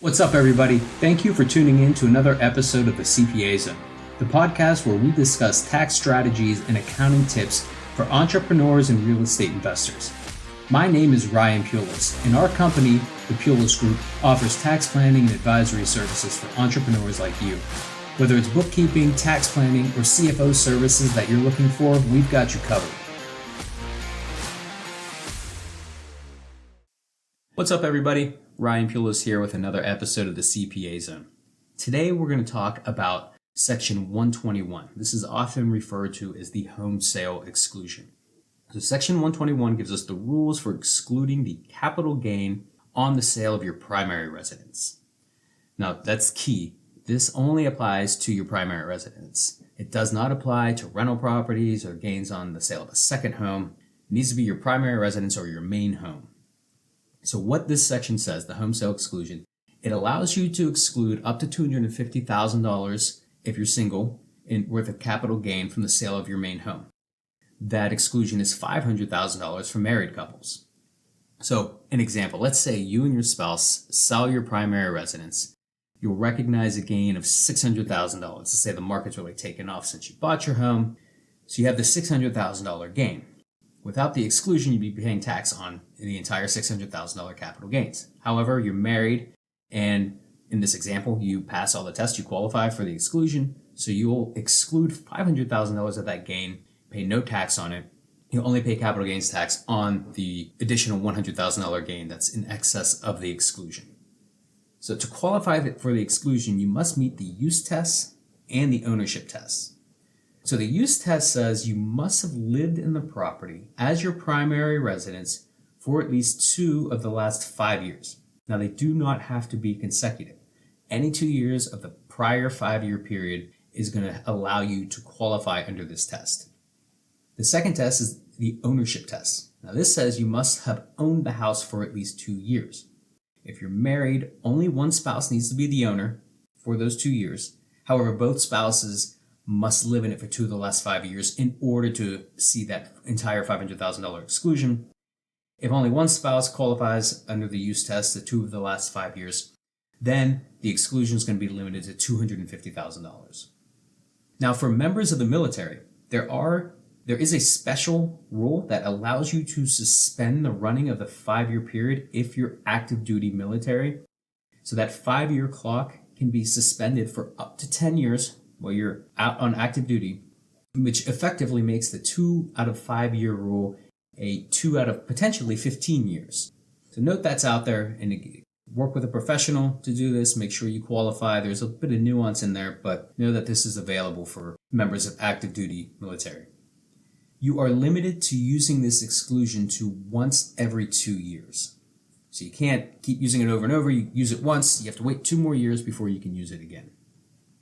What's up, everybody? Thank you for tuning in to another episode of the CPA Zone, the podcast where we discuss tax strategies and accounting tips for entrepreneurs and real estate investors. My name is Ryan Pulis, and our company, the Pulis Group, offers tax planning and advisory services for entrepreneurs like you. Whether it's bookkeeping, tax planning, or CFO services that you're looking for, we've got you covered. What's up, everybody? Ryan Pulis here with another episode of the CPA Zone. Today we're going to talk about Section 121. This is often referred to as the home sale exclusion. So Section 121 gives us the rules for excluding the capital gain on the sale of your primary residence. Now, that's key. This only applies to your primary residence. It does not apply to rental properties or gains on the sale of a second home. It needs to be your primary residence or your main home. So what this section says, the home sale exclusion, it allows you to exclude up to $250,000 if you're single worth of capital gain from the sale of your main home. That exclusion is $500,000 for married couples. So an example, let's say you and your spouse sell your primary residence. You'll recognize a gain of $600,000. Let's say the market's really taken off since you bought your home. So you have the $600,000 gain. Without the exclusion, you'd be paying tax on the entire $600,000 capital gains. However, you're married, and in this example, you pass all the tests, you qualify for the exclusion, so you'll exclude $500,000 of that gain, pay no tax on it. You'll only pay capital gains tax on the additional $100,000 gain that's in excess of the exclusion. So to qualify for the exclusion, you must meet the use test and the ownership test. So the use test says you must have lived in the property as your primary residence for at least 2 of the last 5 years. Now, they do not have to be consecutive. Any 2 years of the prior 5-year period is going to allow you to qualify under this test. The second test is the ownership test. Now, this says you must have owned the house for at least 2 years. If you're married, only one spouse needs to be the owner for those 2 years. However, both spouses must live in it for 2 of the last 5 years in order to see that entire $500,000 exclusion. If only one spouse qualifies under the use test, the 2 of the last 5 years, then the exclusion is going to be limited to $250,000. Now, for members of the military, there is a special rule that allows you to suspend the running of the 5-year period if you're active duty military. So that 5-year clock can be suspended for up to 10 years while you're out on active duty, which effectively makes the 2 out of 5-year rule a 2 out of potentially 15 years. So note that's out there, and work with a professional to do this. Make sure you qualify. There's a bit of nuance in there, but know that this is available for members of active duty military. You are limited to using this exclusion to once every 2 years. So you can't keep using it over and over. You use it once, you have to wait 2 more years before you can use it again.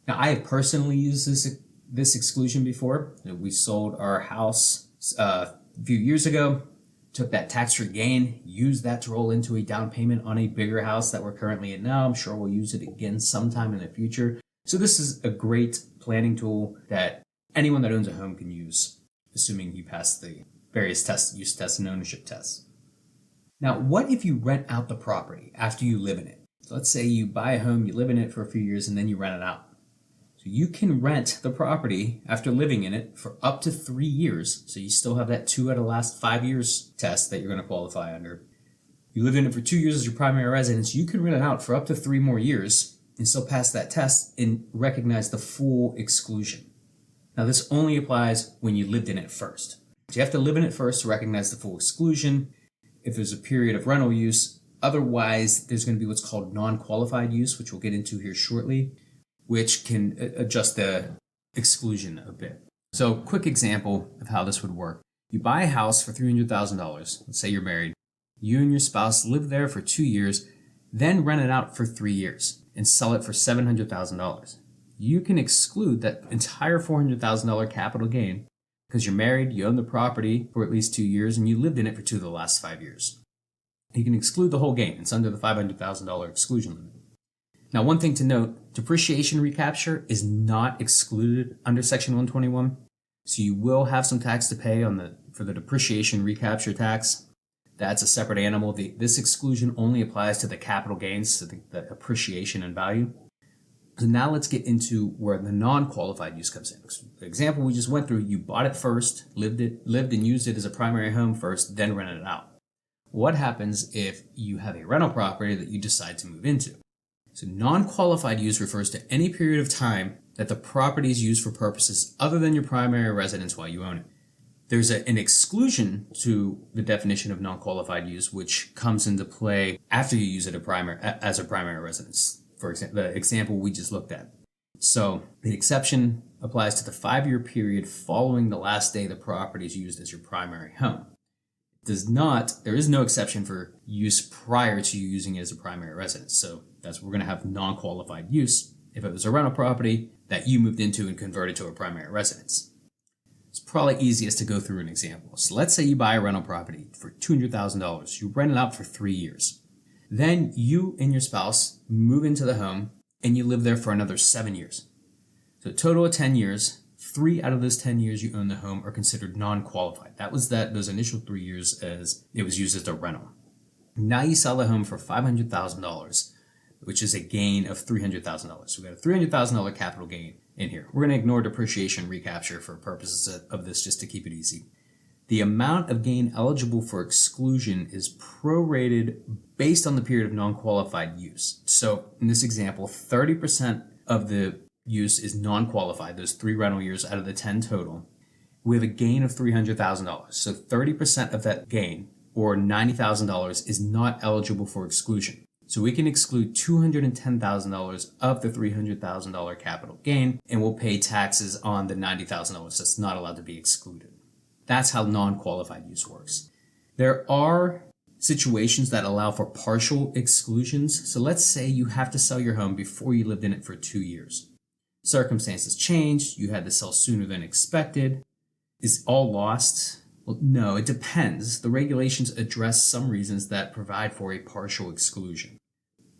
Now, I have personally used this exclusion before. We sold our house a few years ago, took that tax-free gain, used that to roll into a down payment on a bigger house that we're currently in now. I'm sure we'll use it again sometime in the future. So this is a great planning tool that anyone that owns a home can use, assuming you pass the various tests, use tests and ownership tests. Now, what if you rent out the property after you live in it? So let's say you buy a home, you live in it for a few years, and then you rent it out. So you can rent the property after living in it for up to 3 years. So you still have that 2 out of the last 5 years test that you're going to qualify under. You lived in it for 2 years as your primary residence. You can rent it out for up to 3 more years and still pass that test and recognize the full exclusion. Now, this only applies when you lived in it first. So you have to live in it first to recognize the full exclusion. If there's a period of rental use, otherwise there's going to be what's called non-qualified use, which we'll get into here shortly, which can adjust the exclusion a bit. So quick example of how this would work. You buy a house for $300,000. Let's say you're married. You and your spouse live there for 2 years, then rent it out for 3 years and sell it for $700,000. You can exclude that entire $400,000 capital gain because you're married, you own the property for at least 2 years, and you lived in it for 2 of the last 5 years. You can exclude the whole gain. It's under the $500,000 exclusion limit. Now, one thing to note, depreciation recapture is not excluded under Section 121. So you will have some tax to pay for the depreciation recapture tax. That's a separate animal. This exclusion only applies to the capital gains, so the appreciation and value. So now let's get into where the non-qualified use comes in. The example we just went through, you bought it first, lived and used it as a primary home first, then rented it out. What happens if you have a rental property that you decide to move into? So non-qualified use refers to any period of time that the property is used for purposes other than your primary residence while you own it. There's an exclusion to the definition of non-qualified use, which comes into play after you use it as a primary residence. For example, the example we just looked at. So the exception applies to the 5-year period following the last day the property is used as your primary home. There is no exception for use prior to you using it as a primary residence. So we're going to have non-qualified use if it was a rental property that you moved into and converted to a primary residence. It's probably easiest to go through an example. So let's say you buy a rental property for $200,000. You rent it out for 3 years. Then you and your spouse move into the home and you live there for another 7 years. So a total of 10 years, 3 out of those 10 years you own the home are considered non-qualified. That was those initial 3 years as it was used as a rental. Now you sell the home for $500,000, which is a gain of $300,000. So we got a $300,000 capital gain in here. We're going to ignore depreciation recapture for purposes of this just to keep it easy. The amount of gain eligible for exclusion is prorated based on the period of non-qualified use. So in this example, 30% of the use is non-qualified, those 3 rental years out of the 10 total. We have a gain of $300,000. So 30% of that gain, or $90,000, is not eligible for exclusion. So we can exclude $210,000 of the $300,000 capital gain, and we'll pay taxes on the $90,000 that's not allowed to be excluded. That's how non-qualified use works. There are situations that allow for partial exclusions. So let's say you have to sell your home before you lived in it for 2 years. Circumstances changed, you had to sell sooner than expected. Is all lost? Well, no, it depends. The regulations address some reasons that provide for a partial exclusion.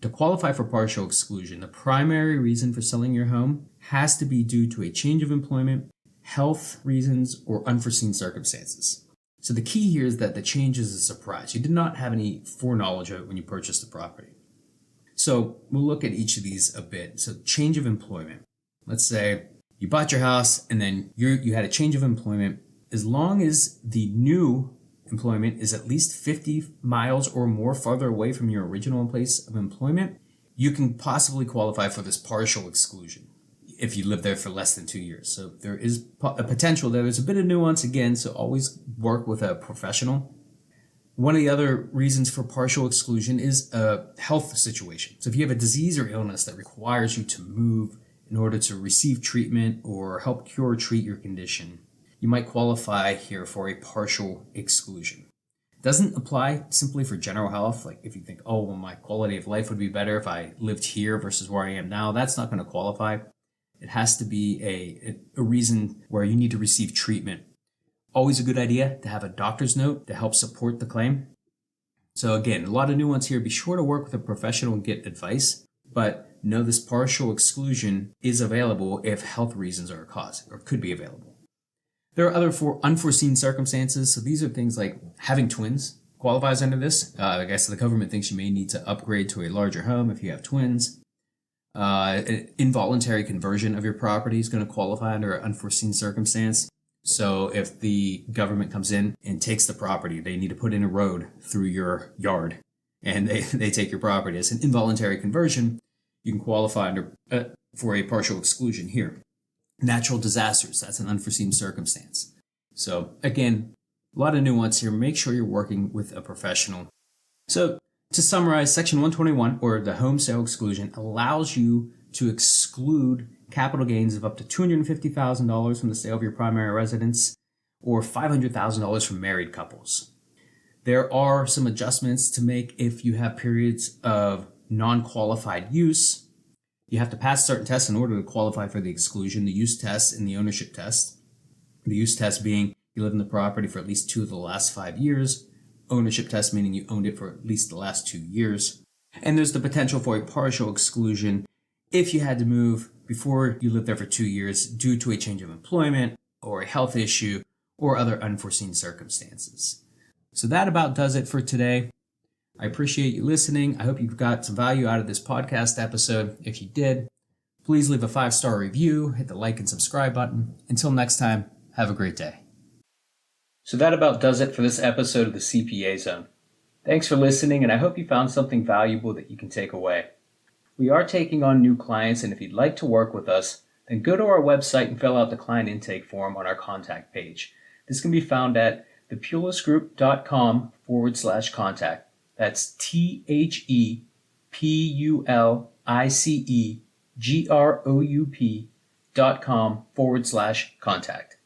To qualify for partial exclusion, the primary reason for selling your home has to be due to a change of employment, health reasons, or unforeseen circumstances. So the key here is that the change is a surprise. You did not have any foreknowledge of it when you purchased the property. So we'll look at each of these a bit. So change of employment. Let's say you bought your house and then you had a change of employment. As long as the new employment is at least 50 miles or more farther away from your original place of employment, you can possibly qualify for this partial exclusion if you live there for less than 2 years. So there is a potential there. There's a bit of nuance again, so always work with a professional. One of the other reasons for partial exclusion is a health situation. So if you have a disease or illness that requires you to move in order to receive treatment or help cure or treat your condition, you might qualify here for a partial exclusion. It doesn't apply simply for general health. Like if you think, oh, well, my quality of life would be better if I lived here versus where I am now, that's not going to qualify. It has to be a reason where you need to receive treatment. Always a good idea to have a doctor's note to help support the claim. So again, a lot of nuance here. Be sure to work with a professional and get advice, but know this partial exclusion is available if health reasons are a cause, or could be available. There are other unforeseen circumstances. So these are things like having twins qualifies under this. I guess the government thinks you may need to upgrade to a larger home if you have twins. An involuntary conversion of your property is going to qualify under an unforeseen circumstance. So if the government comes in and takes the property, they need to put in a road through your yard and they take your property. As an involuntary conversion, you can qualify for a partial exclusion here. Natural disasters, that's an unforeseen circumstance. So again, a lot of nuance here. Make sure you're working with a professional. So to summarize, Section 121, or the home sale exclusion, allows you to exclude capital gains of up to $250,000 from the sale of your primary residence or $500,000 from married couples. There are some adjustments to make if you have periods of non-qualified use. You have to pass certain tests in order to qualify for the exclusion, the use test and the ownership test. The use test being you live in the property for at least 2 of the last 5 years. Ownership test meaning you owned it for at least the last 2 years. And there's the potential for a partial exclusion if you had to move before you lived there for 2 years due to a change of employment or a health issue or other unforeseen circumstances. So that about does it for today. I appreciate you listening. I hope you've got some value out of this podcast episode. If you did, please leave a 5-star review, hit the like and subscribe button. Until next time, have a great day. So that about does it for this episode of the CPA Zone. Thanks for listening, and I hope you found something valuable that you can take away. We are taking on new clients, and if you'd like to work with us, then go to our website and fill out the client intake form on our contact page. This can be found at thepulisgroup.com/contact. That's THEPULICEGROUP.com/contact.